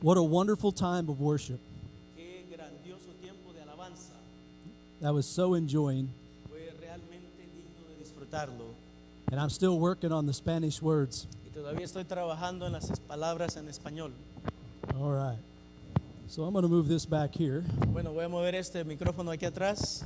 What a wonderful time of worship. Qué grandioso tiempo de alabanza. I was so enjoying. Fue realmente digno de disfrutarlo. And I'm still working on the Spanish words. Y todavía estoy trabajando en las palabras en español. All right. So I'm going to move this back here. Bueno, voy a mover este micrófono aquí atrás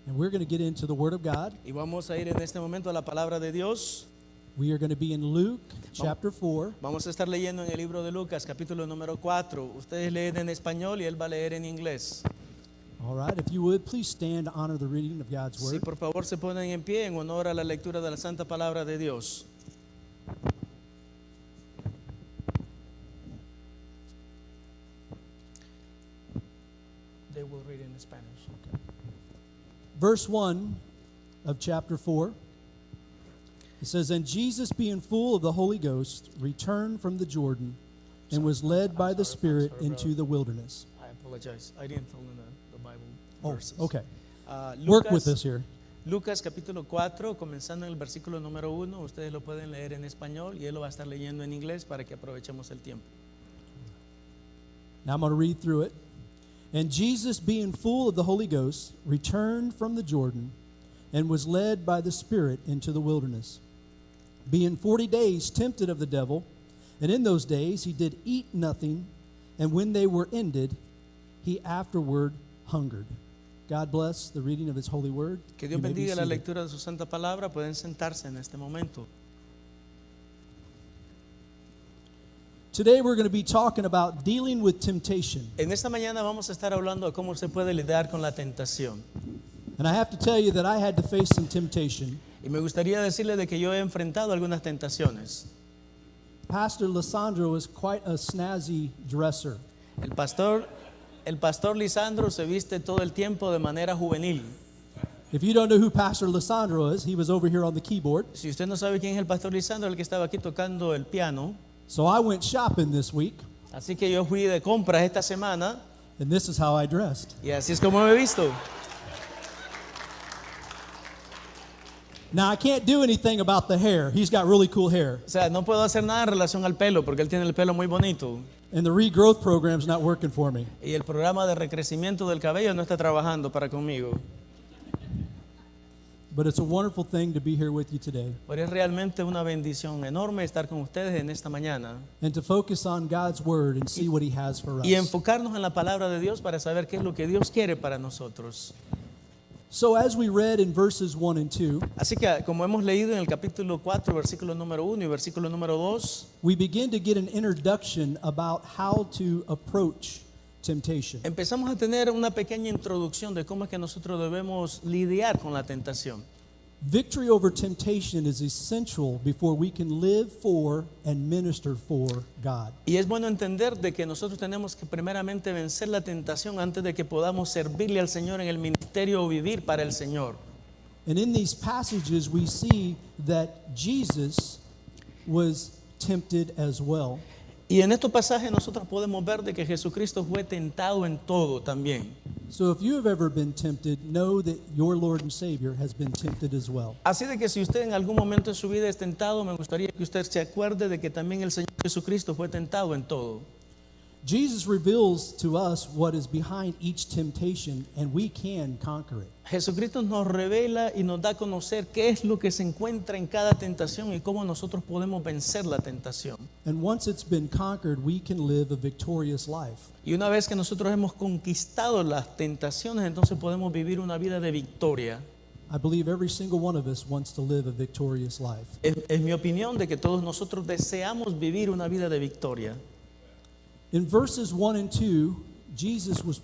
And we're going to get into the Word of God. y vamos a ir en este momento a la palabra de Dios. We are going to be in Luke chapter 4. Vamos a estar leyendo en el libro de Lucas, capítulo número 4. Ustedes leen en español y él va a leer en inglés. All right. If you would, please stand to honor the reading of God's Sí, Word. por favor, se ponen en pie en honor a la lectura de la santa palabra de Dios. They will read in Spanish. Verse 1 of chapter 4. It says, And Jesus, being full of the Holy Ghost, returned from the Jordan and was led by the Spirit into the wilderness. I apologize. I didn't fill in the Bible Oh, verses. okay. Work with Lucas, us here. Lucas capítulo 4, comenzando en el versículo número 1. Ustedes lo pueden leer en español y él lo va a estar leyendo en inglés para que aprovechemos el tiempo. Now I'm going to read through it. And Jesus, being full of the Holy Ghost, returned from the Jordan and was led by the Spirit into the wilderness, being 40 days tempted of the devil. And in those days he did eat nothing, and when they were ended, he afterward hungered. God bless the reading of his holy word. Que You Dios may be bendiga la seated. lectura de su santa palabra. Pueden sentarse en este momento. Today we're going to be talking about dealing with temptation. En esta mañana vamos a estar hablando de cómo se puede lidiar con la tentación. And I have to tell you that I had to face some temptation. Y me gustaría decirle de que yo he enfrentado algunas tentaciones. Pastor Lissandro is quite a snazzy dresser. El pastor Lisandro se viste todo el tiempo de manera juvenil. If you don't know who Pastor Lissandro is, he was over here on the keyboard. Si usted no sabe quién es el pastor Lisandro, el que estaba aquí tocando el piano. So I went shopping this week, Así que yo fui de compras esta semana and this is how I dressed. y así es como me he visto. Now, I can't do anything about the hair. He's got really cool hair. O sea, no puedo hacer nada en relación al pelo porque él tiene el pelo muy bonito. And the regrowth program's not working for me. Y el programa de recrecimiento del cabello no está trabajando para conmigo. But it's a wonderful thing to be here with you today Pero es realmente una bendición enorme estar con ustedes en esta mañana and to focus on God's word and see what he has for us. y enfocarnos en la palabra de Dios para saber qué es lo que Dios quiere para nosotros. So as we read in verses 1 and 2, Así que como hemos leído en el capítulo 4, versículo número 1 y versículo número 2, we begin to get an introduction about how to approach temptation. empezamos a tener una pequeña introducción de cómo es que nosotros debemos lidiar con la tentación. Victory over temptation is essential before we can live for and minister for God. Y es bueno entender de que nosotros tenemos que primeramente vencer la tentación antes de que podamos servirle al Señor en el ministerio o vivir para el Señor. And in these passages we see that Jesus was tempted as well. Y en estos pasajes nosotros podemos ver de que Jesucristo fue tentado en todo también. So if you have ever been tempted, know that your Lord and Savior has been tempted as well. Así de que si usted en algún momento de su vida es tentado, me gustaría que usted se acuerde de que también el Señor Jesucristo fue tentado en todo. Jesus reveals to us what is behind each temptation, and we can conquer it. Jesucristo nos revela y nos da a conocer qué es lo que se encuentra en cada tentación y cómo nosotros podemos vencer la tentación. And once it's been conquered, we can live a victorious life. Y una vez que nosotros hemos conquistado las tentaciones, entonces podemos vivir una vida de victoria. I believe every single one of us wants to live a victorious life. Es mi opinión de que todos nosotros deseamos vivir una vida de victoria. In verses 1 and 2, Jesus was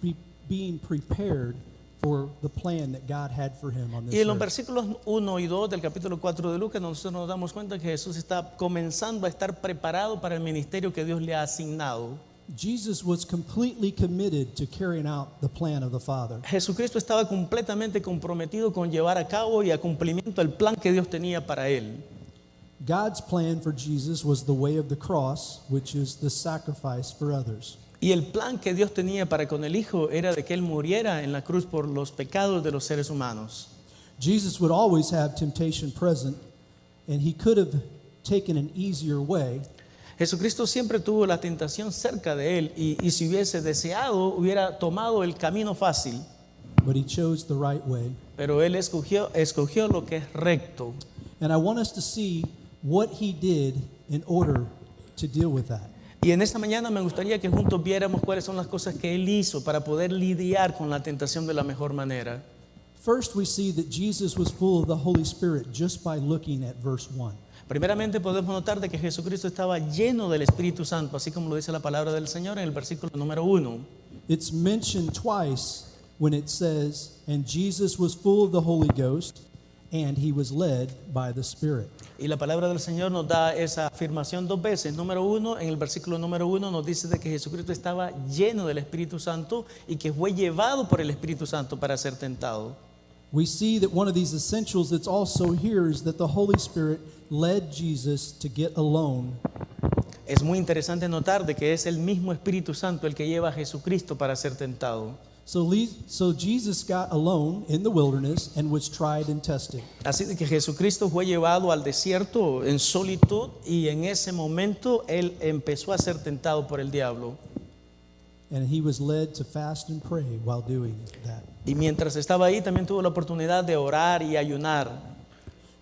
being prepared for the plan that God had for him on this Y en los earth. versículos 1 y 2 del capítulo 4 de Lucas, nosotros nos damos cuenta que Jesús está comenzando a estar preparado para el ministerio que Dios le ha asignado. Jesus was completely committed to carrying out the plan of the Father. Jesucristo estaba completamente comprometido con llevar a cabo y a cumplimiento el plan que Dios tenía para él. God's plan for Jesus was the way of the cross, which is the sacrifice for others. Y el plan que Dios tenía para con el Hijo era de que Él muriera en la cruz por los pecados de los seres humanos. Jesus would always have temptation present, and he could have taken an easier way, Jesucristo siempre tuvo la tentación cerca de él y si hubiese deseado, hubiera tomado el camino fácil. but he chose the right way. Pero él escogió lo que es recto. And I want us to see what he did in order to deal with that. Y en esta mañana me gustaría que juntos viéramos cuáles son las cosas que él hizo para poder lidiar con la tentación de la mejor manera. First, we see that Jesus was full of the Holy Spirit just by looking at verse 1. Primeramente podemos notar de que Jesucristo estaba lleno del Espíritu Santo, así como lo dice la palabra del Señor en el versículo número 1. It's mentioned twice when it says, and Jesus was full of the Holy Ghost, and he was led by the Spirit. Y la palabra del Señor nos da esa afirmación dos veces. Número 1, en el versículo número 1 nos dice de que Jesucristo estaba lleno del Espíritu Santo y que fue llevado por el Espíritu Santo para ser tentado. We see that one of these essentials that's also here is that the Holy Spirit led Jesus to get alone. Es muy interesante notar de que es el mismo Espíritu Santo el que lleva a Jesucristo para ser tentado. So Jesus got alone in the wilderness and was tried and tested. Así de que Jesucristo fue llevado al desierto en solitud y en ese momento él empezó a ser tentado por el diablo. And he was led to fast and pray while doing that. Y mientras estaba ahí también tuvo la oportunidad de orar y ayunar.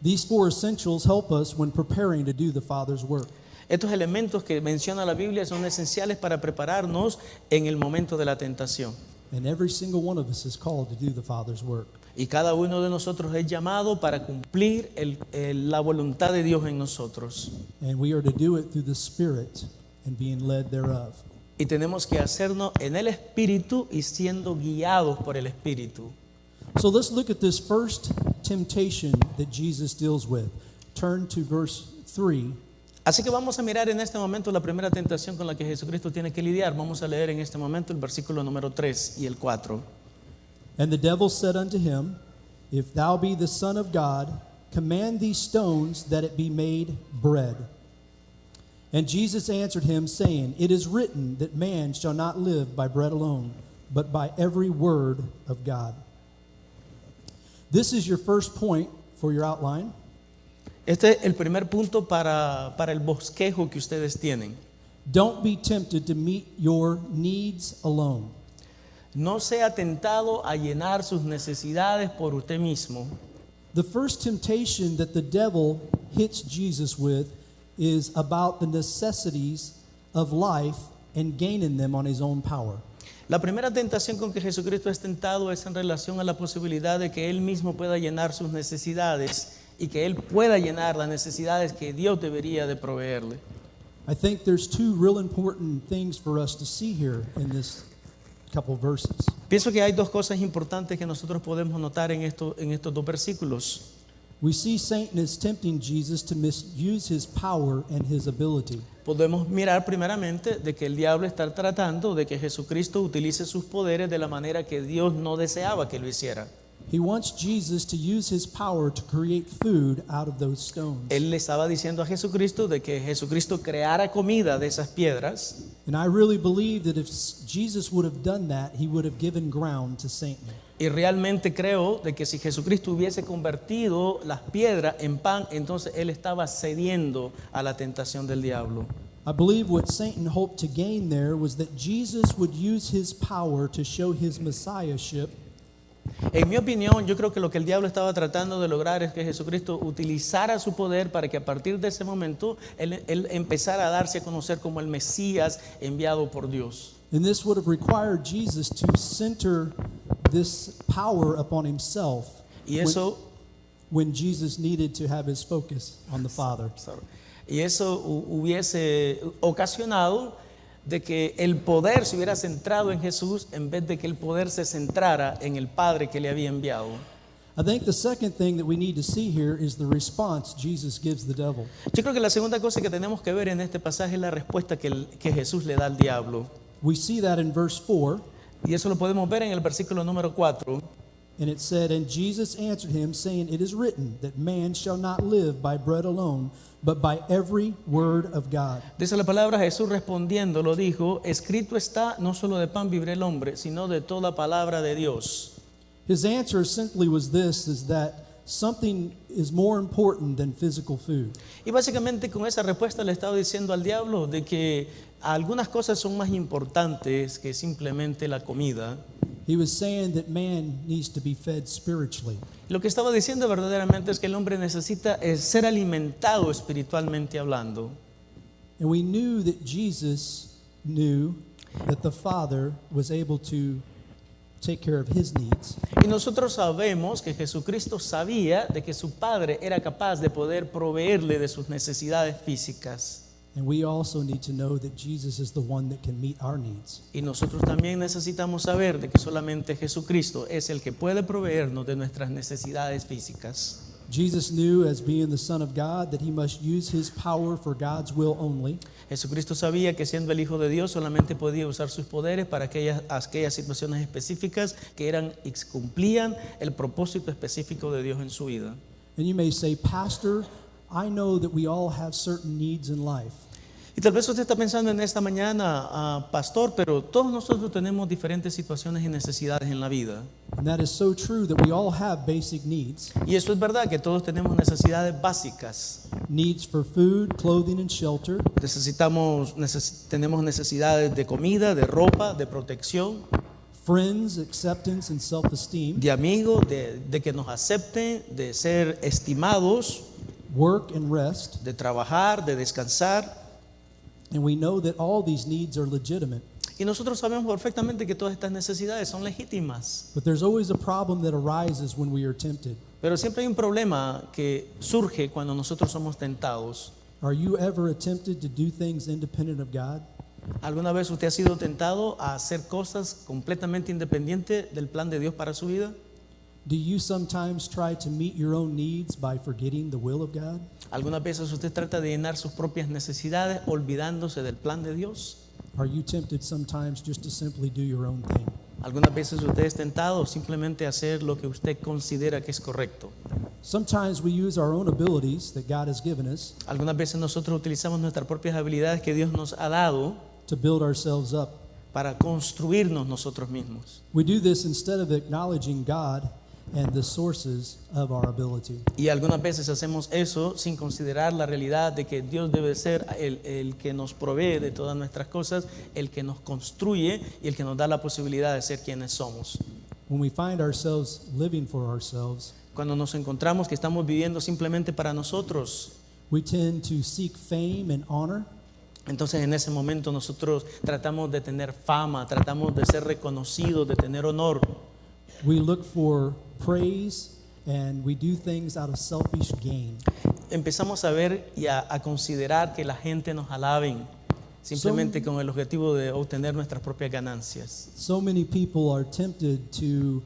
These four essentials help us when preparing to do the Father's work. Estos elementos que menciona la Biblia son esenciales para prepararnos en el momento de la tentación. And every single one of us is called to do the Father's work. Y cada uno de nosotros es llamado para cumplir la voluntad de Dios en nosotros. And we are to do it through the Spirit and being led thereof. Y tenemos que hacernos en el Espíritu y siendo guiados por el Espíritu. So let's look at this first temptation that Jesus deals with. Turn to verse 3. Así que vamos a mirar en este momento la primera tentación con la que Jesucristo tiene que lidiar. Vamos a leer en este momento el versículo número 3 y el 4. And the devil said unto him, If thou be the Son of God, command these stones that it be made bread. And Jesus answered him, saying, It is written that man shall not live by bread alone, but by every word of God. This is your first point for your outline. Este es el primer punto para el bosquejo que ustedes tienen. Don't be tempted to meet your needs alone. No sea tentado a llenar sus necesidades por usted mismo. The first temptation that the devil hits Jesus with is about the necessities of life and gaining them on his own power. La primera tentación con que Jesucristo es tentado es en relación a la posibilidad de que Él mismo pueda llenar sus necesidades y que Él pueda llenar las necesidades que Dios debería de proveerle. I think there's two real important things for us to see here in this couple verses. Pienso que hay dos cosas importantes que nosotros podemos notar en estos dos versículos. We see Satan is tempting Jesus to misuse his power and his ability. Podemos mirar primeramente de que el diablo está tratando de que Jesucristo utilice sus poderes de la manera que Dios no deseaba que lo hiciera. He wants Jesus to use his power to create food out of those stones. Él le estaba diciendo a Jesucristo de que Jesucristo creara comida de esas piedras. And I really believe that if Jesus would have done that, he would have given ground to Satan. Y realmente creo de que si Jesucristo hubiese convertido las piedras en pan, entonces Él estaba cediendo a la tentación del diablo. I believe what Satan hoped to gain there was that Jesus would use his power to show his messiahship. En mi opinión, yo creo que lo que el diablo estaba tratando de lograr es que Jesucristo utilizara su poder para que a partir de ese momento él empezara a darse a conocer como el Mesías enviado por Dios. And this would have required Jesus to center this power upon himself Y eso, when Jesus needed to have his focus on the Father. y eso hubiese ocasionado de que el poder se hubiera centrado en Jesús en vez de que el poder se centrara en el Padre que le había enviado. I think the second thing that we need to see here is the response Jesus gives the devil. Yo creo que la segunda cosa que tenemos que ver en este pasaje es la respuesta que Jesús le da al diablo. We see that in verse 4, Y eso lo podemos ver en el versículo número 4. and it said, And Jesus answered him, saying, It is written that man shall not live by bread alone, but by every word of God. Dice la palabra, Jesús respondiendo lo dijo, escrito está, no solo de pan vivirá el hombre, sino de toda palabra de Dios. His answer simply was this, is that something is more important than physical food. Y básicamente con esa respuesta le estaba diciendo al diablo de que algunas cosas son más importantes que simplemente la comida. He was saying that man needs to be fed spiritually. Lo que estaba diciendo verdaderamente es que el hombre necesita ser alimentado espiritualmente hablando. And we knew that Jesus knew that the Father was able to take care of his needs. Y nosotros sabemos que Jesucristo sabía de que su Padre era capaz de poder proveerle de sus necesidades físicas. And we also need to know that Jesus is the one that can meet our needs. Y nosotros también necesitamos saber de que solamente Jesucristo es el que puede proveernos de nuestras necesidades físicas. Jesus knew, as being the Son of God, that he must use his power for God's will only. Jesucristo sabía que siendo el Hijo de Dios solamente podía usar sus poderes para aquellas situaciones específicas que cumplían el propósito específico de Dios en su vida. And you may say, Pastor, I know that we all have certain needs in life. Y tal vez usted está pensando en esta mañana, pastor, pero todos nosotros tenemos diferentes situaciones y necesidades en la vida. And that is so true, that we all have basic needs. Y eso es verdad, que todos tenemos necesidades básicas. Needs for food, clothing, and shelter. Tenemos necesidades de comida, de ropa, de protección, Friends, acceptance, and self-esteem. de amigos, de que nos acepten, de ser estimados, Work and rest. de trabajar, de descansar. And we know that all these needs are legitimate. Y nosotros sabemos perfectamente que todas estas necesidades son legítimas. But there's always a problem that arises when we are tempted. Pero siempre hay un problema que surge cuando nosotros somos tentados. Are you ever tempted to do things independent of God? ¿Alguna vez usted ha sido tentado a hacer cosas completamente independientes del plan de Dios para su vida? Do you sometimes try to meet your own needs by forgetting the will of God? ¿Algunas veces usted trata de llenar sus propias necesidades olvidándose del plan de Dios? Are you tempted sometimes just to simply do your own thing? ¿Algunas veces usted es tentado simplemente a hacer lo que usted considera que es correcto? Sometimes we use our own abilities that God has given us Algunas veces nosotros utilizamos nuestras propias habilidades que Dios nos ha dado to build ourselves up. para construirnos nosotros mismos. We do this instead of acknowledging God and the sources of our ability. Y algunas veces hacemos eso sin considerar la realidad de que Dios debe ser el que nos provee de todas nuestras cosas, el que nos construye y el que nos da la posibilidad de ser quienes somos. When we find ourselves living for ourselves, Cuando nos encontramos que estamos viviendo simplemente para nosotros, we tend to seek fame and honor. entonces en ese momento nosotros tratamos de tener fama, tratamos de ser reconocidos, de tener honor. We look for praise and we do things out of selfish gain. Empezamos a ver y a considerar que la gente nos alaben simplemente con el objetivo de obtener nuestras propias ganancias. So many people are tempted to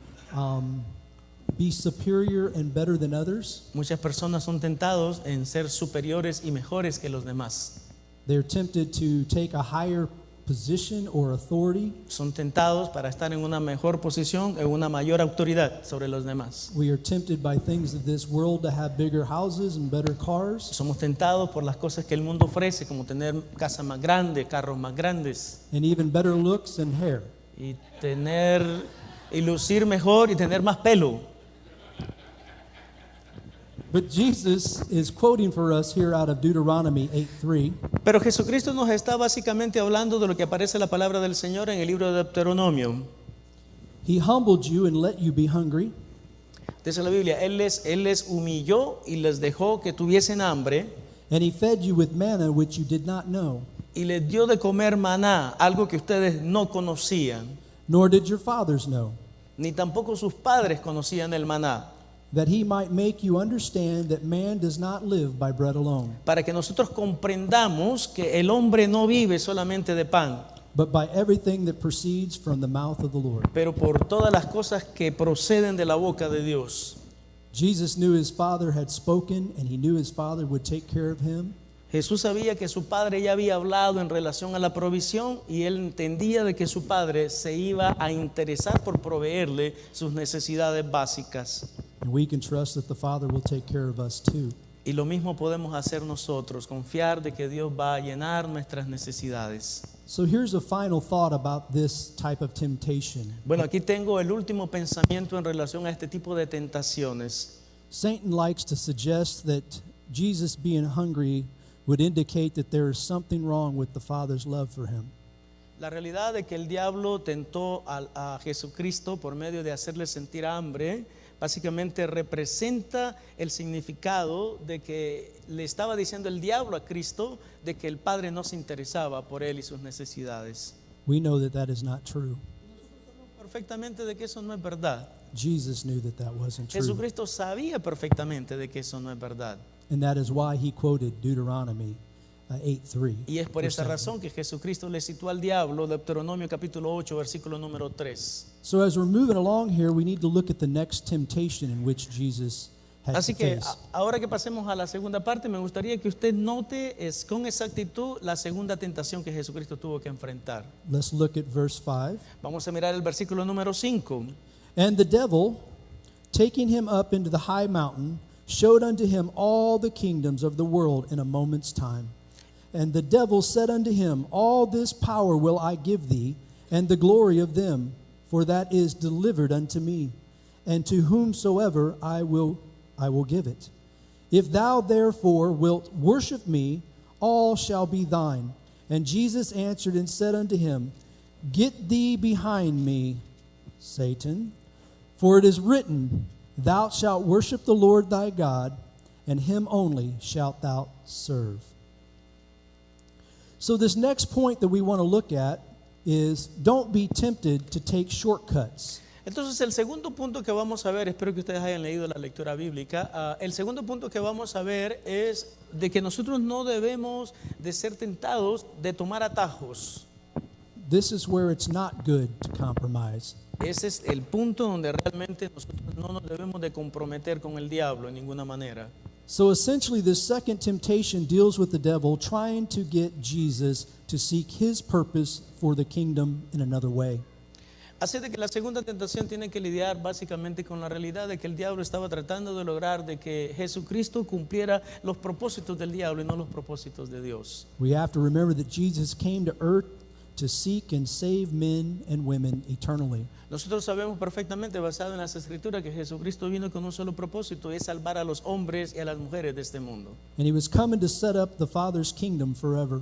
be superior and better than others. Muchas personas son tentados en ser superiores y mejores que los demás. They're tempted to take a higher position or authority. Son tentados para estar en una mejor posición, en una mayor autoridad sobre los demás. We are tempted by things of this world to have bigger houses and better cars. Somos tentados por las cosas que el mundo ofrece, como tener casa más grande, carros más grandes, And even better looks and hair. y lucir mejor y tener más pelo. But Jesus is quoting for us here out of Deuteronomy 8:3. Pero Jesucristo nos está básicamente hablando de lo que aparece en la palabra del Señor en el libro de Deuteronomio. He humbled you and let you be hungry, Dice la Biblia, Él les humilló y les dejó que tuviesen hambre and he fed you with manna which you did not know, y les dio de comer maná, algo que ustedes no conocían, nor did your fathers know, ni tampoco sus padres conocían el maná, that he might make you understand that man does not live by bread alone, para que nosotros comprendamos que el hombre no vive solamente de pan, but by everything that proceeds from the mouth of the Lord. pero por todas las cosas que proceden de la boca de Dios. Jesus knew his Father had spoken, and he knew his Father would take care of him. Jesús sabía que su padre ya había hablado en relación a la provisión y él entendía de que su padre se iba a interesar por proveerle sus necesidades básicas. And we can trust that the Father will take care of us too. Y lo mismo podemos hacer nosotros, confiar de que Dios va a llenar nuestras necesidades. So here's a final thought about this type of temptation. Bueno, aquí tengo el último pensamiento en relación a este tipo de tentaciones. Satan likes to suggest that Jesus being hungry would indicate that there is something wrong with the Father's love for him. La realidad de que el diablo tentó a Jesucristo por medio de hacerle sentir hambre, básicamente representa el significado de que le estaba diciendo el diablo a Cristo de que el Padre no se interesaba por él y sus necesidades. We know that that is not true. Perfectamente de que eso no es verdad. Jesus knew that that wasn't true. Jesucristo sabía perfectamente de que eso no es verdad. And that is why he quoted Deuteronomy 8:3. Y es por esa razón que Jesucristo le citó al diablo Deuteronomio capítulo 8 versículo número 3. So as we're moving along here, we need to look at the next temptation in which Jesus had Así to que face. ahora que pasemos a la segunda parte, me gustaría que usted note con exactitud la segunda tentación que Jesucristo tuvo que enfrentar. Let's look at verse 5. Vamos a mirar el versículo número 5. And the devil, taking him up into the high mountain, showed unto him all the kingdoms of the world in a moment's time. And the devil said unto him, All this power will I give thee, and the glory of them, for that is delivered unto me, and to whomsoever I will give it. If thou therefore wilt worship me, all shall be thine. And Jesus answered and said unto him, Get thee behind me, Satan, for it is written, Thou shalt worship the Lord thy God, and him only shalt thou serve. So this next point that we want to look at is don't be tempted to take shortcuts. Entonces el segundo punto que vamos a ver, espero que ustedes hayan leído la lectura bíblica, el segundo punto que vamos a ver es de que nosotros no debemos de ser tentados de tomar atajos. This is where it's not good to compromise. Ese es el punto donde realmente nosotros no nos debemos de comprometer con el diablo en ninguna manera. So essentially, this second temptation deals with the devil trying to get Jesus to seek his purpose for the kingdom in another way. Así de que la segunda tentación tiene que lidiar básicamente con la realidad de que el diablo estaba tratando de lograr de que Jesucristo cumpliera los propósitos del diablo y no los propósitos de Dios. We have to remember that Jesus came to earth to seek and save men and women eternally. Nosotros sabemos perfectamente, basado en las Escrituras, que Jesucristo vino con un solo propósito, es salvar a los hombres y a las mujeres de este mundo. And he was coming to set up the Father's kingdom forever.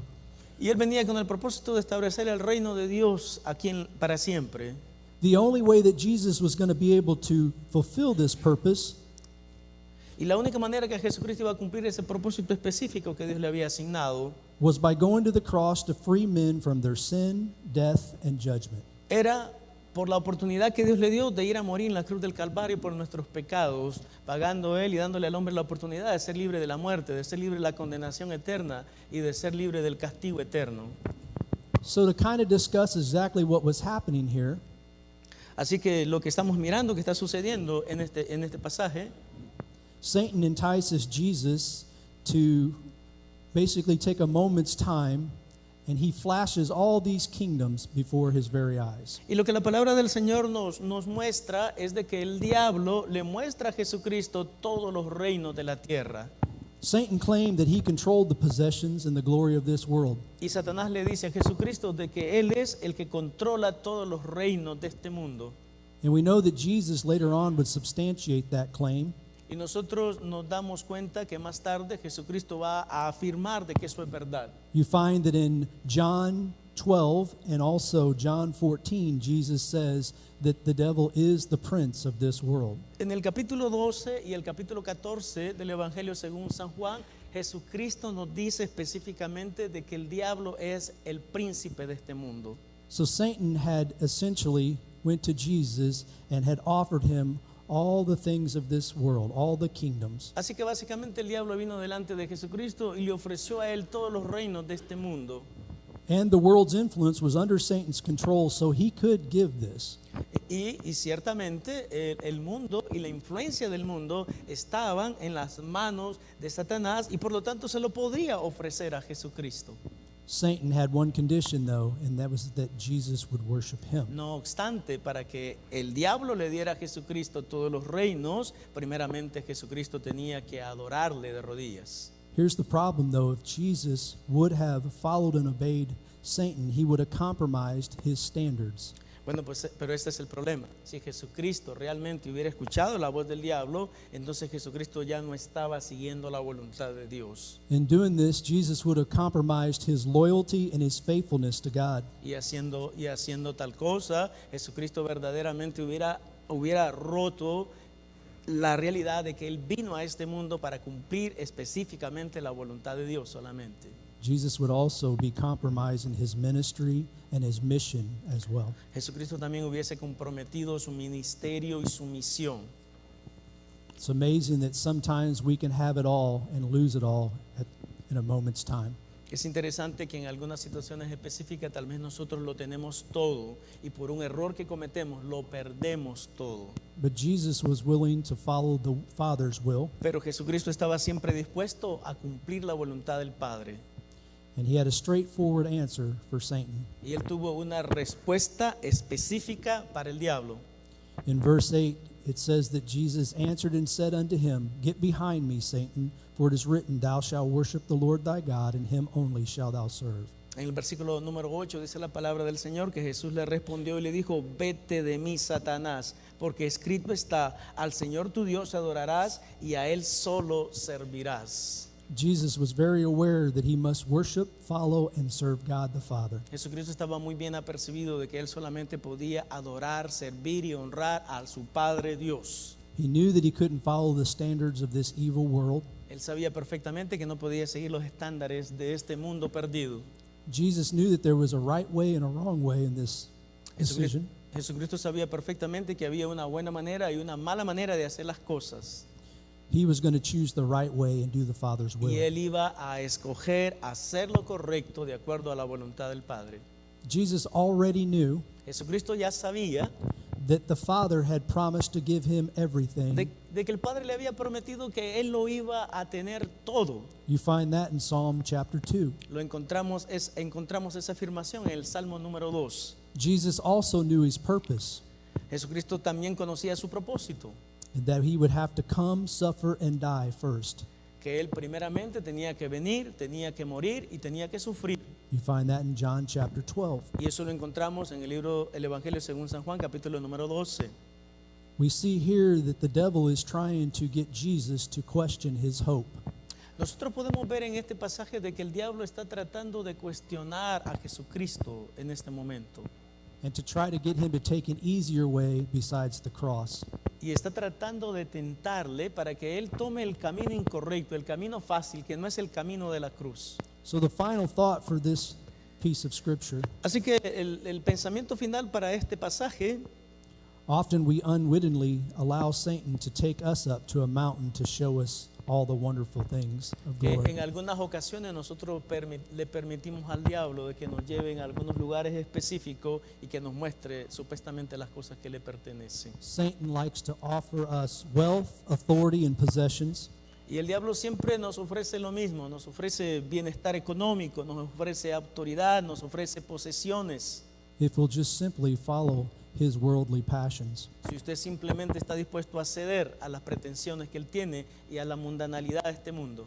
Y él venía con el propósito de establecer el reino de Dios aquí para siempre. The only way that Jesus was going to be able to fulfill this purpose Y la única manera que Jesucristo iba a cumplir ese propósito específico que Dios le había asignado was by going to the cross to free men from their sin, death, and judgment. era por la oportunidad que Dios le dio de ir a morir en la cruz del Calvario por nuestros pecados, pagando Él y dándole al hombre la oportunidad de ser libre de la muerte, de ser libre de la condenación eterna y de ser libre del castigo eterno. So to kind of discuss exactly what was happening here, Así que lo que estamos mirando que está sucediendo en este pasaje, Satan entices Jesus to basically take a moment's time, and he flashes all these kingdoms before his very eyes. y lo que la palabra del Señor nos muestra es de que el diablo le muestra a Jesucristo todos los reinos de la tierra. Satan claimed that he controlled the possessions and the glory of this world. Y Satanás le dice a Jesucristo de que Él es el que controla todos los reinos de este mundo. And we know that Jesus later on would substantiate that claim. Y nosotros nos damos cuenta que más tarde Jesucristo va a afirmar de que eso es verdad. You find that in John 12 and also John 14, Jesus says that the devil is the prince of this world. En el capítulo 12 y el capítulo 14 del Evangelio según San Juan, Jesucristo nos dice específicamente de que el diablo es el príncipe de este mundo. So Satan had essentially went to Jesus and had offered him all the things of this world, all the kingdoms. Así que básicamente el diablo vino delante de Jesucristo y le ofreció a él todos los reinos de este mundo. And the world's influence was under Satan's control, so he could give this. Y ciertamente el mundo y la influencia del mundo estaban en las manos de Satanás y por lo tanto se lo podía ofrecer a Jesucristo. Satan had one condition, though, and that was that Jesus would worship him. No obstante, para que el diablo le diera a Jesucristo todos los reinos, primeramente Jesucristo tenía que adorarle de rodillas. Here's the problem, though. If Jesus would have followed and obeyed Satan, he would have compromised his standards. Bueno, pues, pero este es el problema. Si Jesucristo realmente hubiera escuchado la voz del diablo, entonces Jesucristo ya no estaba siguiendo la voluntad de Dios. In doing this, Jesus would have compromised his loyalty and his faithfulness to God. Y haciendo tal cosa, Jesucristo verdaderamente hubiera roto la realidad de que Él vino a este mundo para cumplir específicamente la voluntad de Dios solamente. Jesus would also be compromising his ministry and his mission as well. Jesucristo también hubiese comprometido su ministerio y su misión. It's amazing that sometimes we can have it all and lose it all in a moment's time. Es interesante que en algunas situaciones específicas tal vez nosotros lo tenemos todo y por un error que cometemos lo perdemos todo. But Jesus was willing to follow the Father's will, Pero Jesucristo estaba siempre dispuesto a cumplir la voluntad del Padre. and he had a straightforward answer for Satan. Y Él tuvo una respuesta específica para el diablo. In verse 8, it says that Jesus answered and said unto him, Get behind me, Satan, for it is written, Thou shalt worship the Lord thy God, and him only shalt thou serve. En el versículo número 8 dice la palabra del Señor que Jesús le respondió y le dijo: Vete de mí, Satanás, porque escrito está: Al Señor tu Dios adorarás y a Él solo servirás. Jesus was very aware that he must worship, follow, and serve God the Father. Jesucristo estaba muy bien apercibido de que Él solamente podía adorar, servir y honrar a su Padre Dios. He knew that he couldn't follow the standards of this evil world. Él sabía perfectamente que no podía seguir los estándares de este mundo perdido. Jesus knew that there was a right way and a wrong way in this decision. Jesucristo sabía perfectamente que había una buena manera y una mala manera de hacer las cosas. He was going to choose the right way and do the Father's will. Y Él iba a escoger hacer lo correcto de acuerdo a la voluntad del Padre. Jesus already knew Jesucristo ya sabía that the Father had promised to give him everything. de que el Padre le había prometido que Él lo iba a tener todo. You find that in Psalm chapter 2. Encontramos esa afirmación en el Salmo número 2. Jesus also knew his purpose, Jesucristo también conocía su propósito, and that he would have to come, suffer, and die first. que Él primeramente tenía que venir, tenía que morir y tenía que sufrir. You find that in John chapter 12. Y eso lo encontramos en el Evangelio según San Juan, capítulo número 12. We see here that the devil is trying to get Jesus to question his hope. Nosotros podemos ver en este pasaje de que el diablo está tratando de cuestionar a Jesucristo en este momento. And to try to get him to take an easier way besides the cross. Y está tratando de tentarle para que él tome el camino incorrecto, el camino fácil, que no es el camino de la cruz. So the final thought for this piece of scripture, Así que el pensamiento final para este pasaje, often we unwittingly allow Satan to take us up to a mountain to show us all the wonderful things of que glory. en algunas ocasiones nosotros le permitimos al diablo de que nos lleve a algunos lugares específicos y que nos muestre supuestamente las cosas que le pertenecen. Satan likes to offer us wealth, authority, and possessions. Y el diablo siempre nos ofrece lo mismo, nos ofrece bienestar económico, nos ofrece autoridad, nos ofrece posesiones. If we'll just simply follow his worldly passions. Si usted simplemente está dispuesto a ceder a las pretensiones que él tiene y a la mundanalidad de este mundo.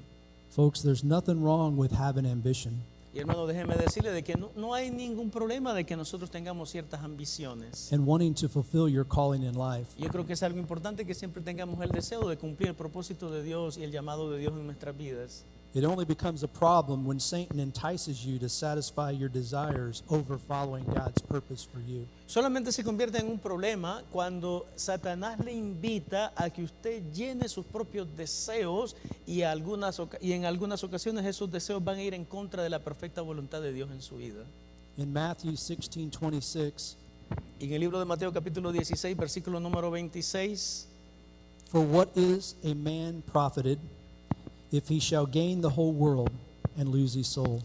Folks, there's nothing wrong with having ambition. Y hermano, déjeme decirle de que no hay ningún problema de que nosotros tengamos ciertas ambiciones. And wanting to fulfill your calling in life. Yo creo que es algo importante que siempre tengamos el deseo de cumplir el propósito de Dios y el llamado de Dios en nuestras vidas. It only becomes a problem when Satan entices you to satisfy your desires over following God's purpose for you. Solamente se convierte en un problema cuando Satanás le invita a que usted llene sus propios deseos y en algunas ocasiones esos deseos van a ir en contra de la perfecta voluntad de Dios en su vida. In Matthew 16:26, Y en el libro de Mateo capítulo 16, versículo número 26, for what is a man profited if he shall gain the whole world and lose his soul?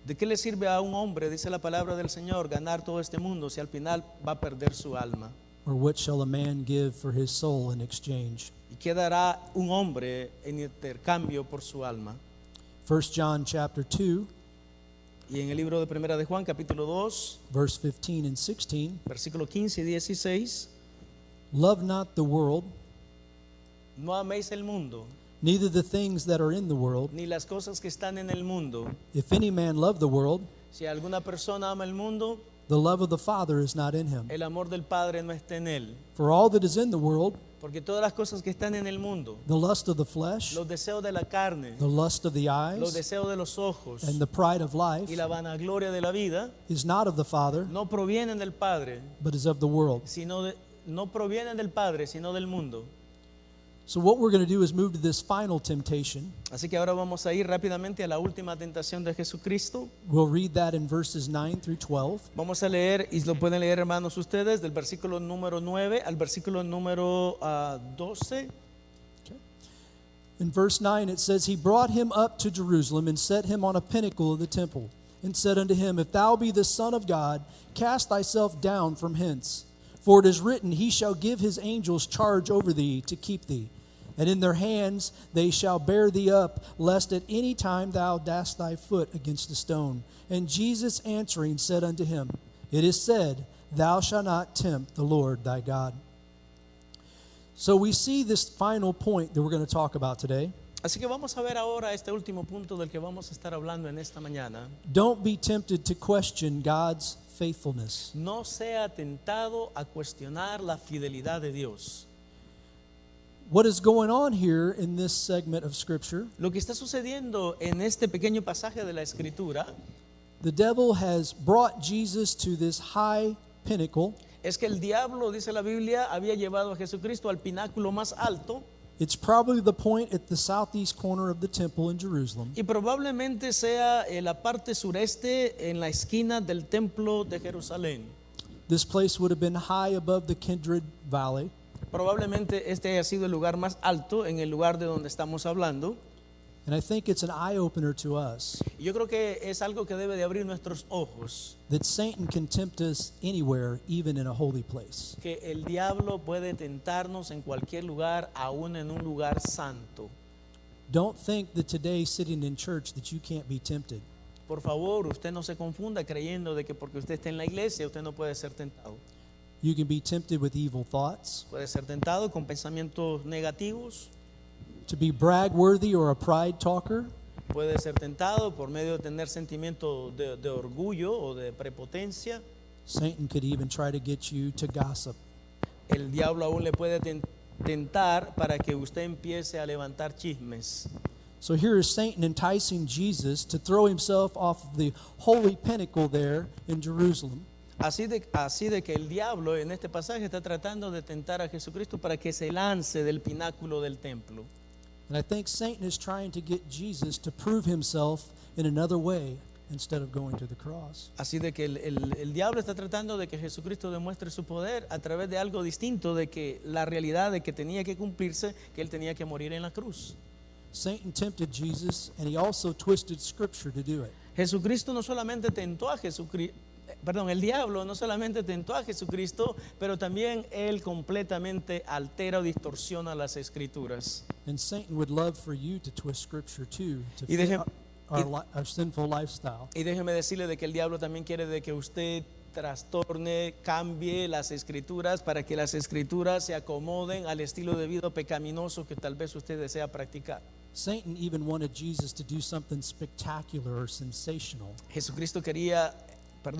¿de qué le sirve a un hombre, dice la palabra del Señor, ganar todo este mundo si al final va a perder su alma? Or what shall a man give for his soul in exchange? ¿Y qué dará un hombre en intercambio por su alma? 1 John chapter 2, Y en el libro de Primera de Juan capítulo 2, verse 15 and 16, versículo 15 y 16, love not the world, no améis el mundo, neither the things that are in the world. ni las cosas que están en el mundo. If any man love the world, Si alguna persona ama el mundo, the love of the Father is not in him. El amor del Padre no está en él. For all that is in the world, Porque todas las cosas que están en el mundo, the lust of the flesh, los deseos de la carne, the lust of the los eyes, deseos de los ojos and the pride of life, y la vanagloria de la vida, is not of the Father, no provienen del Padre, but is of the world. no provienen del Padre, sino del mundo. So what we're going to do is move to this final temptation. Así que ahora vamos a ir rápidamente a la última tentación de Jesucristo. We'll read that in verses 9 through 12. Vamos a leer, y lo pueden leer hermanos ustedes, del versículo número 9 al versículo número 12. In verse 9 it says, He brought him up to Jerusalem and set him on a pinnacle of the temple, and said unto him, If thou be the Son of God, cast thyself down from hence. For it is written, He shall give His angels charge over thee to keep thee. And in their hands they shall bear thee up, lest at any time thou dash thy foot against a stone. And Jesus answering said unto him, It is said, Thou shalt not tempt the Lord thy God. So we see this final point that we're going to talk about today. Así que vamos a ver ahora este último punto del que vamos a estar hablando en esta mañana. Don't be tempted to question God's faithfulness. No sea tentado a cuestionar la fidelidad de Dios. What is going on here in this segment of Scripture? Lo que está sucediendo en este pequeño pasaje de la Escritura The devil has brought Jesus to this high pinnacle. es que el diablo, dice la Biblia, había llevado a Jesucristo al pináculo más alto. It's probably the point at the southeast corner of the temple in Jerusalem. Y probablemente sea la parte sureste en la esquina del templo de Jerusalén. This place would have been high above the Kidron Valley. Probablemente este haya sido el lugar más alto en el lugar de donde estamos hablando. And I think it's an eye-opener to us Y yo creo que es algo que debe de abrir nuestros ojos, that Satan can tempt us anywhere, even in a holy place. que el diablo puede tentarnos en cualquier lugar, aún en un lugar santo. Don't think that today, sitting in church, that you can't be tempted. Por favor, usted no se confunda creyendo de que porque usted está en la iglesia, usted no puede ser tentado. You can be tempted with evil thoughts, Puede ser tentado con pensamientos negativos, to be brag-worthy or a pride talker, puede ser tentado por medio de tener sentimiento de orgullo o de prepotencia. Satan could even try to get you to gossip. El diablo aún le puede tentar para que usted empiece a levantar chismes. So here is Satan enticing Jesus to throw himself off the holy pinnacle there in Jerusalem. Así de que el diablo en este pasaje está tratando de tentar a Jesucristo para que se lance del pináculo del templo. And I think Satan is trying to get Jesus to prove himself in another way instead of going to the cross. Así de que el diablo está tratando de que Jesucristo demuestre su poder a través de algo distinto, de que la realidad de que tenía que cumplirse, que él tenía que morir en la cruz. Satan tempted Jesus, and he also twisted Scripture to do it. Jesucristo no solamente tentó a Jesucristo, el diablo no solamente tentó a Jesucristo, pero también él completamente altera o distorsiona las escrituras. And Satan would love for you to twist Scripture too, to Y fit deje- our sinful lifestyle. Y déjeme decirle de que el diablo también quiere de que usted trastorne, cambie las escrituras para que las escrituras se acomoden al estilo de vida pecaminoso que tal vez usted desea practicar. Satan even wanted Jesus to do something spectacular or sensational.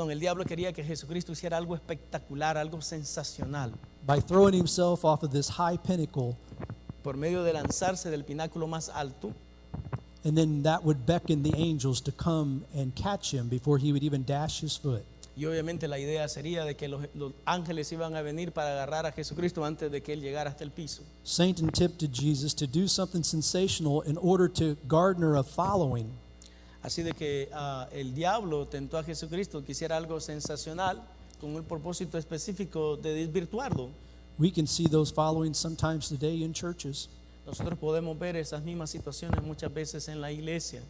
El diablo quería que Jesucristo hiciera algo espectacular, algo sensacional, By throwing himself off of this high pinnacle, por medio de lanzarse del pináculo más alto, and then that would beckon the angels to come and catch him before he would even dash his foot. y obviamente la idea sería de que los ángeles iban a venir para agarrar a Jesucristo antes de que él llegara hasta el piso. Satan tempted Jesus to do something sensational in order to garner a following. Así de que el diablo tentó a Jesucristo que hiciera algo sensacional con un propósito específico de desvirtuarlo. We can see those followings sometimes today in churches. Nosotros podemos ver esas mismas situaciones muchas veces en la iglesia.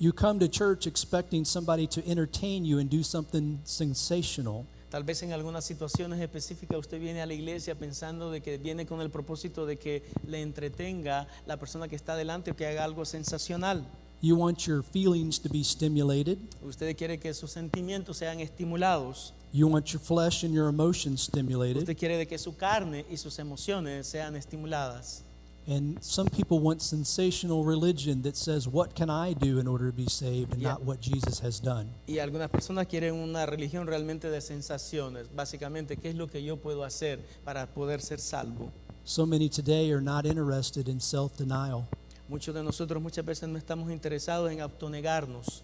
You come to church expecting somebody to entertain you and do something sensational. Tal vez en algunas situaciones específicas usted viene a la iglesia pensando de que viene con el propósito de que le entretenga la persona que está delante o que haga algo sensacional. You want your feelings to be stimulated. Usted quiere que sus sentimientos sean estimulados. You want your flesh and your emotions stimulated. Usted quiere de que su carne y sus emociones sean estimuladas. And some people want sensational religion that says, what can I do in order to be saved, and Yeah. not what Jesus has done. Y algunas personas quieren una religión realmente de sensaciones. Básicamente, ¿qué es lo que yo puedo hacer para poder ser salvo? So many today are not interested in self-denial. Muchos de nosotros muchas veces no estamos interesados en autonegarnos.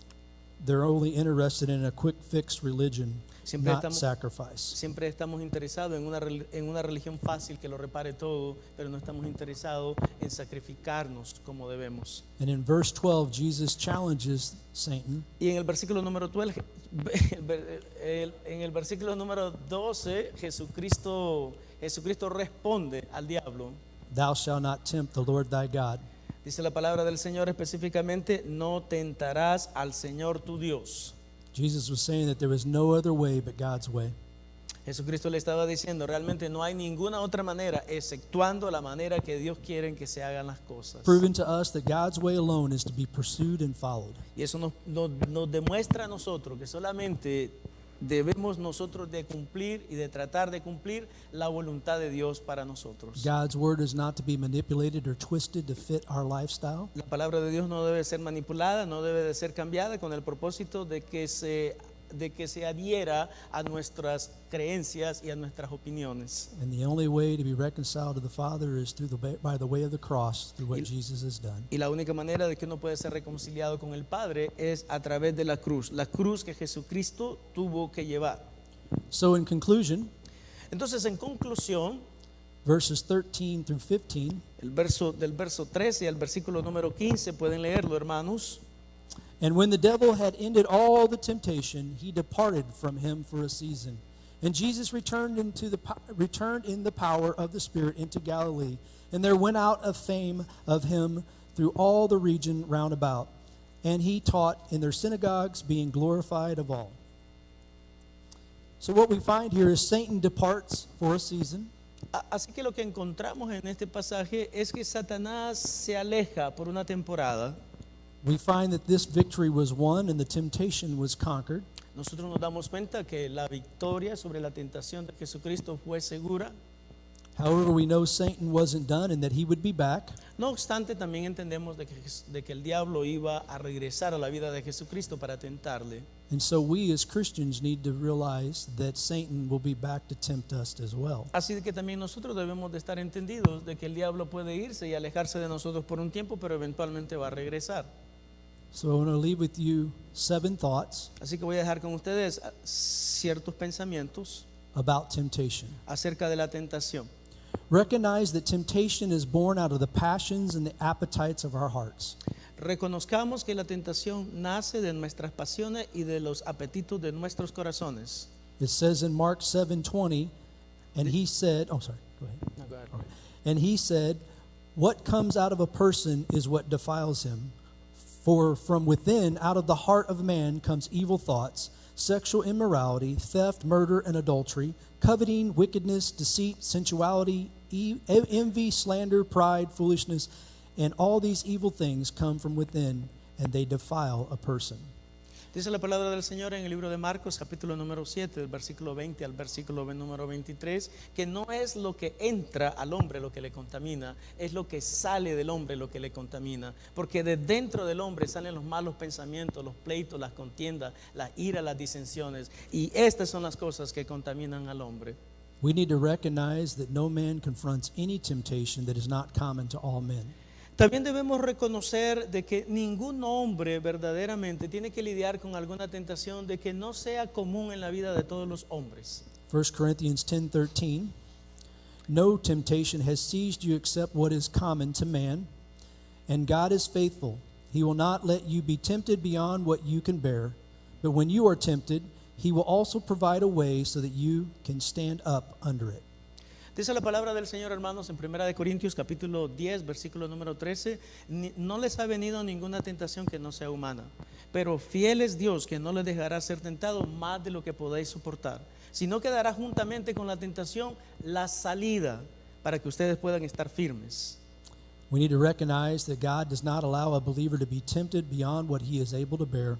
They're only interested in a quick fix religion, Siempre not estamos- sacrifice. Siempre estamos interesados en una religión fácil que lo repare todo, pero no estamos interesados en sacrificarnos como debemos. And in verse 12, Jesus challenges Satan. Y en el versículo número 12, en el versículo número 12, Jesucristo responde al diablo. Thou shalt not tempt the Lord thy God. Dice la palabra del Señor específicamente, no tentarás al Señor tu Dios. Jesus was saying that there was no other way but God's way. Jesucristo le estaba diciendo, realmente no hay ninguna otra manera, exceptuando la manera que Dios quiere en que se hagan las cosas. Proven to us that God's way alone is to be pursued and followed. Y eso nos demuestra a nosotros que solamente debemos nosotros de cumplir y de tratar de cumplir la voluntad de Dios para nosotros. God's word is not to be manipulated or twisted to fit our lifestyle. La palabra de Dios no debe ser manipulada, no debe de ser cambiada con el propósito de que se adhiera a nuestras creencias y a nuestras opiniones. And the only way to be reconciled to the Father is by the way of the cross, through what Y- Jesus has done. Y la única manera de que uno puede ser reconciliado con el Padre es a través de la cruz que Jesucristo tuvo que llevar. So in conclusion, Entonces, en conclusión, verses 13 through 15, del verso 13 al versículo número 15, pueden leerlo, hermanos. and when the devil had ended all the temptation, he departed from him for a season. And Jesus returned in the power of the Spirit into Galilee. And there went out a fame of him through all the region round about. And he taught in their synagogues, being glorified of all. So what we find here is Satan departs for a season. Así que lo que encontramos en este pasaje es que Satanás se aleja por una temporada. We find that this victory was won and the temptation was conquered. Nosotros nos damos cuenta que la victoria sobre la tentación de Jesucristo fue segura. However, we know Satan wasn't done and that he would be back. No obstante, también entendemos de que el diablo iba a regresar a la vida de Jesucristo para tentarle. And so we as Christians need to realize that Satan will be back to tempt us as well. Así que también nosotros debemos de estar entendidos de que el diablo puede irse y alejarse de nosotros por un tiempo, pero eventualmente va a regresar. So I want to leave with you 7 thoughts Así que voy a dejar con ustedes ciertos pensamientos about temptation. acerca de la tentación. Recognize that temptation is born out of the passions and the appetites of our hearts. Reconozcamos que la tentación nace de nuestras pasiones y de los apetitos de nuestros corazones. It says in Mark 7:20, and he said, oh sorry, go ahead. No, go ahead. And he said, what comes out of a person is what defiles him. For from within, out of the heart of man, comes evil thoughts, sexual immorality, theft, murder, and adultery, coveting, wickedness, deceit, sensuality, envy, slander, pride, foolishness, and all these evil things come from within, and they defile a person. Dice la palabra del Señor en el libro de Marcos, capítulo número 7, del versículo 20 al versículo número 23, que no es lo que entra al hombre lo que le contamina, es lo que sale del hombre lo que le contamina. Porque de dentro del hombre salen los malos pensamientos, los pleitos, las contiendas, la ira, las disensiones. Y estas son las cosas que contaminan al hombre. We need to recognize that no man confronts any temptation that is not common to all men. También debemos reconocer de que ningún hombre verdaderamente tiene que lidiar con alguna tentación de que no sea común en la vida de todos los hombres. 1 Corinthians 10:13, no temptation has seized you except what is common to man, and God is faithful. He will not let you be tempted beyond what you can bear, but when you are tempted, he will also provide a way so that you can stand up under it. Dice la palabra del Señor, hermanos, en 1 Corintios capítulo 10, versículo número 13, no les ha venido ninguna tentación que no sea humana, pero fiel es Dios que no les dejará ser tentados más de lo que podáis soportar, sino que dará juntamente con la tentación la salida para que ustedes puedan estar firmes. We need to recognize that God does not allow a believer to be tempted beyond what he is able to bear.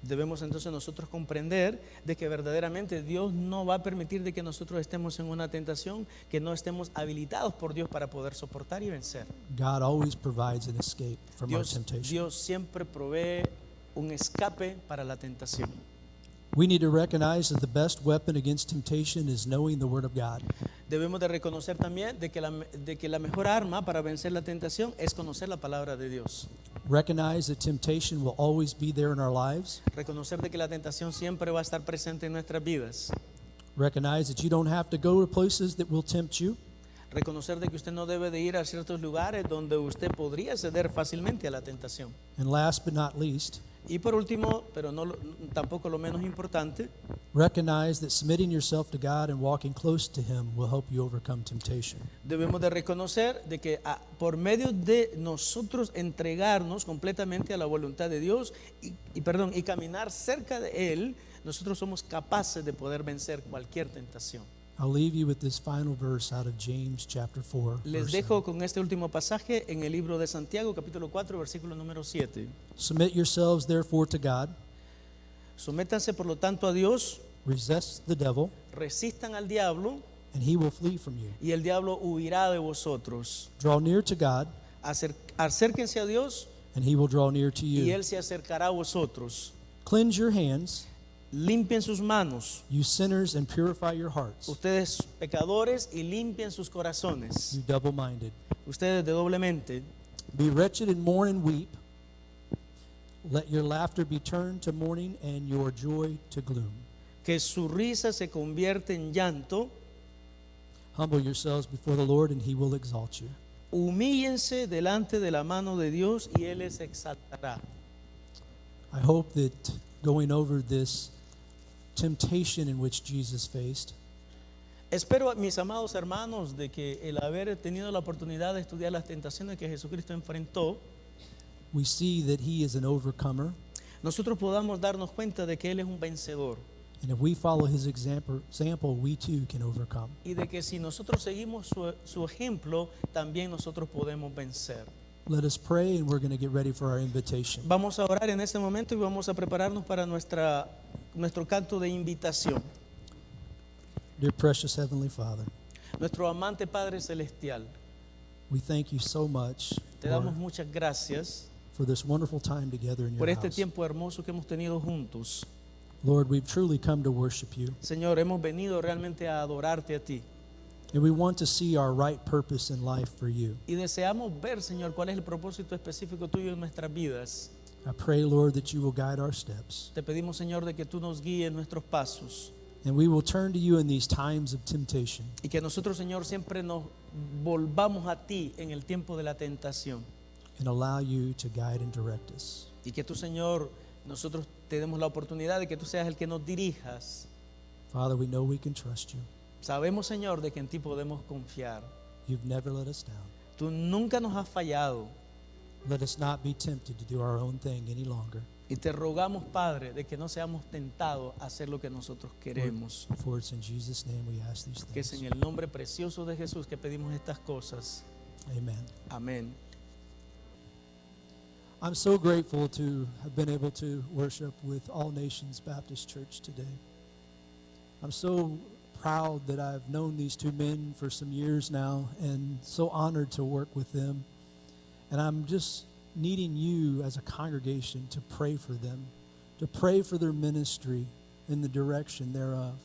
Debemos entonces nosotros comprender de que verdaderamente Dios no va a permitir de que nosotros estemos en una tentación que no estemos habilitados por Dios para poder soportar y vencer. God always provides an escape from our Dios, temptation. Dios siempre provee un escape para la tentación. We need to recognize that the best weapon against temptation is knowing the Word of God. Debemos de reconocer también de que la mejor arma para vencer la tentación es conocer la palabra de Dios. Recognize that temptation will always be there in our lives. Reconocer de que la tentación siempre va a estar presente en nuestras vidas. Recognize that you don't have to go to places that will tempt you. Reconocer de que usted no debe de ir a ciertos lugares donde usted podría ceder fácilmente a la tentación. And last but not least, Y por último, pero tampoco lo menos importante, recognize that submitting yourself to God and walking close to Him will help you overcome temptation. debemos de reconocer de que por medio de nosotros entregarnos completamente a la voluntad de Dios y caminar cerca de Él, nosotros somos capaces de poder vencer cualquier tentación. I'll leave you with this final verse out of James chapter 4. Les verse dejo 7. con este último pasaje en el libro de Santiago, capítulo 4, versículo número 7. Submit yourselves therefore to God, Sométanse por lo tanto a Dios, resist the devil, resistan al diablo and he will flee from you. y el diablo huirá de vosotros. Draw near to God, Acérquense a Dios and he will draw near to y you. Él se acercará a vosotros. Cleanse your hands, Limpien sus manos, you sinners, and purify your hearts, ustedes pecadores, y limpien sus corazones, you double-minded. ustedes de doble mente. Be wretched and mourn and weep. Let your laughter be turned to mourning and your joy to gloom. Que su risa se convierte en llanto. Humble yourselves before the Lord, and he will exalt you. Humíllense delante de la mano de Dios y Él les exaltará. I hope that going over this temptation in which Jesus faced, Espero, mis amados hermanos, de que el haber tenido la oportunidad de estudiar las tentaciones que Jesucristo enfrentó, we see that he is an overcomer. nosotros podamos darnos cuenta de que Él es un vencedor And if we follow his example, we too can overcome. y de que si nosotros seguimos su ejemplo, también nosotros podemos vencer. Let us pray, and we're going to get ready for our invitation. Vamos a orar en este momento y vamos a prepararnos para nuestro canto de invitación. Dear precious Heavenly Father, Nuestro amante Padre Celestial, we thank you so much te damos muchas gracias for this wonderful time together in por your este house. tiempo hermoso que hemos tenido juntos. Lord, we've truly come to worship you, Señor, hemos venido realmente a adorarte a ti and we want to see our right purpose in life for you. y deseamos ver, Señor, cuál es el propósito específico tuyo en nuestras vidas. I pray, Lord, that you will guide our steps, Te pedimos, Señor, de que tú nos guíes nuestros pasos and we will turn to you in these times of temptation. y que nosotros, Señor, siempre nos volvamos a ti en el tiempo de la tentación And allow you to guide and direct us. y que tú, Señor, nosotros te demos la oportunidad de que tú seas el que nos dirijas. Father, we know we can trust you. Sabemos, Señor, de que en ti podemos confiar. You've never let us down. Tú nunca nos has fallado Let us not be tempted to do our own thing any longer. y te rogamos, Padre, de que no seamos tentados a hacer lo que nosotros queremos. For it's in Jesus' name we ask these Que es things. en el nombre precioso de Jesús que pedimos estas cosas. Amen. Amén. I'm so grateful to have been able to worship with All Nations Baptist Church today. I'm so proud that I've known these two men for some years now and so honored to work with them. And I'm just needing you as a congregation to pray for them, to pray for their ministry in the direction thereof.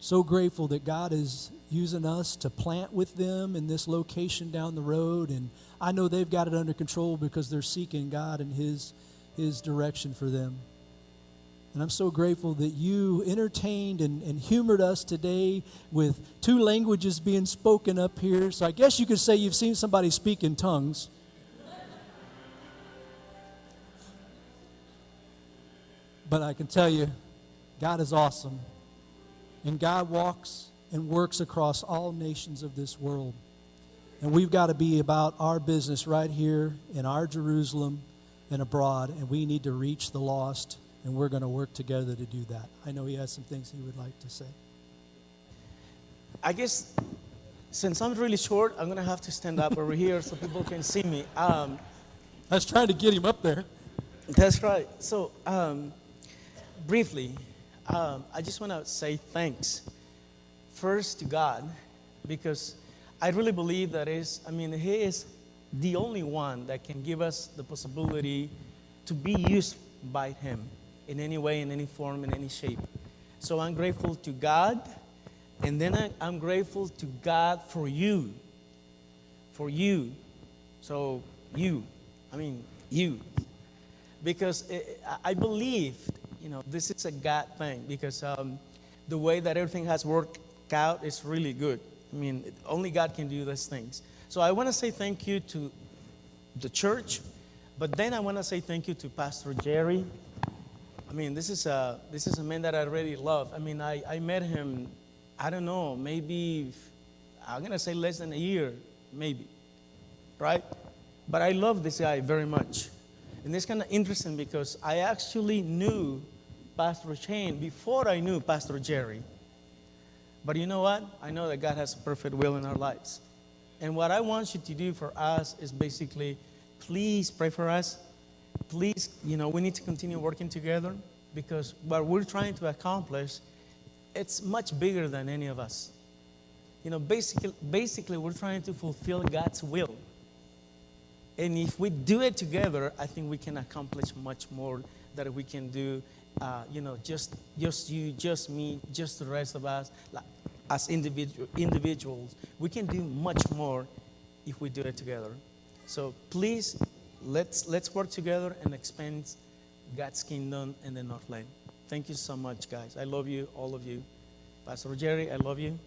So grateful that God is using us to plant with them in this location down the road, and I know they've got it under control because they're seeking God and His direction for them. And I'm so grateful that you entertained and humored us today with two languages being spoken up here. So I guess you could say you've seen somebody speak in tongues. But I can tell you, God is awesome. And God walks and works across all nations of this world. And we've got to be about our business right here in our Jerusalem and abroad. And we need to reach the lost. And we're going to work together to do that. I know he has some things he would like to say. I guess since I'm really short, I'm going to have to stand up over here so people can see me. I was trying to get him up there. That's right. So, briefly, I just want to say thanks first to God, because I really believe that He is the only one that can give us the possibility to be used by Him in any way, in any form, in any shape. So I'm grateful to God, and then I'm grateful to God for you. For you. So you. Because I believe, this is a God thing, because the way that everything has worked out is really good. Only God can do these things. So I want to say thank you to the church, but then I want to say thank you to Pastor Jerry. This is a man that I really love. I met him, I don't know, maybe, I'm going to say less than a year, maybe, right? But I love this guy very much. And it's kind of interesting because I actually knew Pastor Shane before I knew Pastor Jerry. But you know what? I know that God has a perfect will in our lives. And what I want you to do for us is basically, please pray for us. Please, we need to continue working together, because what we're trying to accomplish, it's much bigger than any of us. Basically, we're trying to fulfill God's will. And if we do it together, I think we can accomplish much more than we can do, just you, just me, just the rest of us, as individuals. We can do much more if we do it together. So please, let's work together and expand God's kingdom in the Northland. Thank you so much, guys. I love you, all of you. Pastor Jerry, I love you.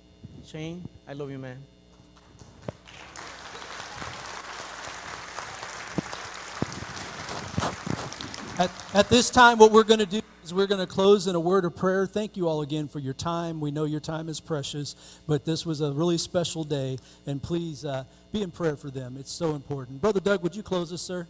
Shane, I love you, man. At this time, what we're going to do is we're going to close in a word of prayer. Thank you all again for your time. We know your time is precious, but this was a really special day, and please be in prayer for them. It's so important. Brother Doug, would you close us, sir?